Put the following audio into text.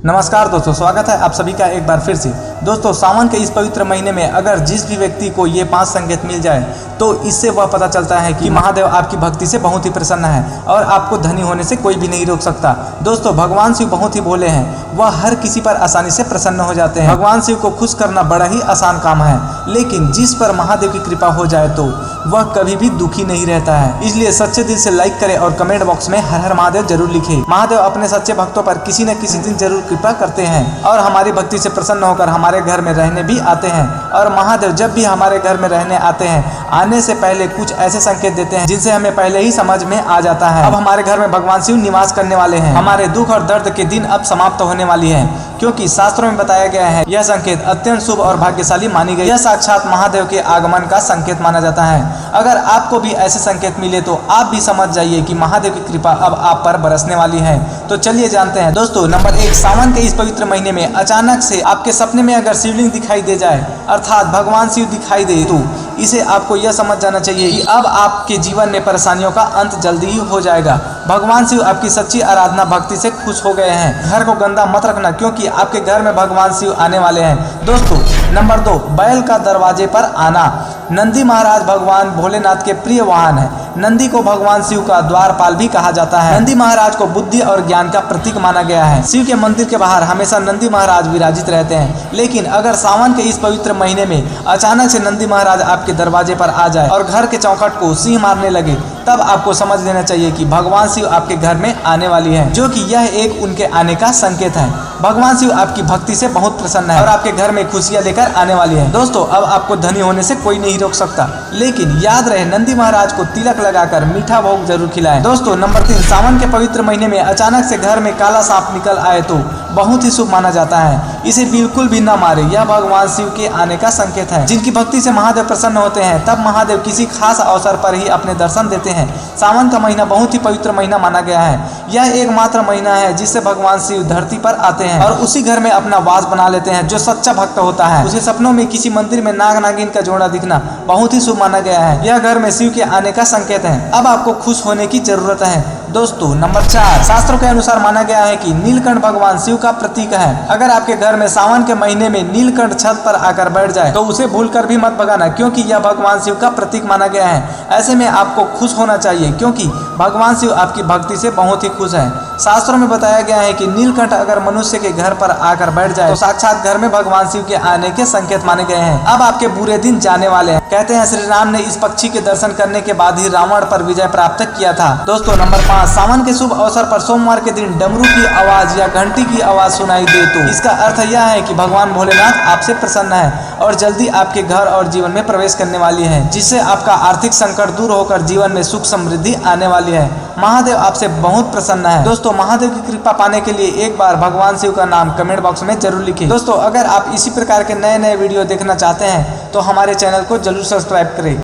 नमस्कार दोस्तों, स्वागत है आप सभी का एक बार फिर से। दोस्तों, सावन के इस पवित्र महीने में अगर जिस भी व्यक्ति को ये 5 संकेत मिल जाए तो इससे वह पता चलता है कि महादेव आपकी भक्ति से बहुत ही प्रसन्न है और आपको धनी होने से कोई भी नहीं रोक सकता। दोस्तों, भगवान शिव बहुत ही भोले हैं, वह हर किसी पर आसानी से प्रसन्न हो जाते हैं। भगवान शिव को खुश करना बड़ा ही आसान काम है, लेकिन जिस पर महादेव की कृपा हो जाए तो वह कभी भी दुखी नहीं रहता है। इसलिए सच्चे दिल से लाइक करें और कमेंट बॉक्स में हर हर महादेव जरूर लिखें। महादेव अपने सच्चे भक्तों पर किसी न किसी दिन जरूर कृपा करते हैं और हमारी भक्ति से प्रसन्न होकर हमारे घर में रहने भी आते हैं। और महादेव जब भी हमारे घर में रहने आते हैं, आने से पहले कुछ ऐसे संकेत देते हैं जिनसे हमें पहले ही समझ में आ जाता है अब हमारे घर में भगवान शिव निवास करने वाले हैं। हमारे दुख और दर्द के दिन अब समाप्त होने वाली है, क्योंकि शास्त्रों में बताया गया है यह संकेत अत्यंत शुभ और भाग्यशाली मानी गई। यह साक्षात महादेव के आगमन का संकेत माना जाता है। अगर आपको भी ऐसे संकेत मिले तो आप भी समझ जाइए कि महादेव की कृपा अब आप पर बरसने वाली है। तो चलिए जानते हैं। दोस्तों, नंबर 1, सावन के इस पवित्र महीने में अचानक से आपके सपने में अगर शिवलिंग दिखाई दे जाए, अर्थात भगवान शिव दिखाई दे, तो इसे आपको यह समझ जाना चाहिए कि अब आपके जीवन में परेशानियों का अंत जल्दी ही हो जाएगा। भगवान शिव आपकी सच्ची आराधना भक्ति से खुश हो गए हैं। घर को गंदा मत रखना, क्योंकि आपके घर में भगवान शिव आने वाले हैं। दोस्तों, नंबर 2, बैल का दरवाजे पर आना। नंदी महाराज भगवान भोलेनाथ के प्रिय वाहन है। नंदी को भगवान शिव का द्वारपाल भी कहा जाता है। नंदी महाराज को बुद्धि और ज्ञान का प्रतीक माना गया है। शिव के मंदिर के बाहर हमेशा नंदी महाराज विराजित रहते हैं। लेकिन अगर सावन के इस पवित्र महीने में अचानक से नंदी महाराज आपके दरवाजे पर आ जाए और घर के चौखट को सिंह मारने लगे, तब आपको समझ लेना चाहिए कि भगवान शिव आपके घर में आने वाली है, जो कि यह एक उनके आने का संकेत है। भगवान शिव आपकी भक्ति से बहुत प्रसन्न है और आपके घर में खुशियां लेकर आने वाली है। दोस्तों, अब आपको धनी होने से कोई नहीं रोक सकता, लेकिन याद रहे नंदी महाराज को तिलक लगाकर मीठा भोग जरूर खिलाएं। दोस्तों, नंबर 3, सावन के पवित्र महीने में अचानक से घर में काला सांप निकल आए तो बहुत ही शुभ माना जाता है। इसे बिल्कुल भी न मारे, यह भगवान शिव के आने का संकेत है। जिनकी भक्ति से महादेव प्रसन्न होते हैं, तब महादेव किसी खास अवसर पर ही अपने दर्शन देते हैं। सावन का महीना बहुत ही पवित्र महीना माना गया है। यह एकमात्र महीना है जिससे भगवान शिव धरती पर आते हैं और उसी घर में अपना वास बना लेते हैं। जो सच्चा भक्त होता है उसे सपनों में किसी मंदिर में नाग नागिन का जोड़ा दिखना बहुत ही शुभ माना गया है। यह घर में शिव के आने का संकेत है। अब आपको खुश होने की जरूरत है। दोस्तों, नंबर 4, शास्त्रों के अनुसार माना गया है कि नीलकंठ भगवान शिव का प्रतीक है। अगर आपके घर में सावन के महीने में नीलकंठ छत पर आकर बैठ जाए तो उसे भूलकर भी मत भगाना, क्योंकि यह भगवान शिव का प्रतीक माना गया है। ऐसे में आपको खुश होना चाहिए, क्योंकि भगवान शिव आपकी भक्ति से बहुत ही खुश है। शास्त्रों में बताया गया है कि नीलकंठ अगर मनुष्य के घर पर आकर बैठ जाए तो साक्षात घर में भगवान शिव के आने के संकेत माने गए हैं। अब आपके बुरे दिन जाने वाले हैं। कहते हैं श्री राम ने इस पक्षी के दर्शन करने के बाद ही रावण पर विजय प्राप्त किया था। दोस्तों, नंबर 5, सावन के शुभ अवसर पर सोमवार के दिन डमरू की आवाज या घंटी की आवाज सुनाई दे तो इसका अर्थ यह है कि भगवान भोलेनाथ आपसे प्रसन्न है और जल्दी आपके घर और जीवन में प्रवेश करने वाली है, जिससे आपका आर्थिक संकट दूर होकर जीवन में सुख समृद्धि आने वाली है। महादेव आपसे बहुत प्रसन्न है। दोस्तों, महादेव की कृपा पाने के लिए एक बार भगवान शिव का नाम कमेंट बॉक्स में जरूर लिखें। दोस्तों, अगर आप इसी प्रकार के नए नए वीडियो देखना चाहते हैं तो हमारे चैनल को जरूर सब्सक्राइब करें।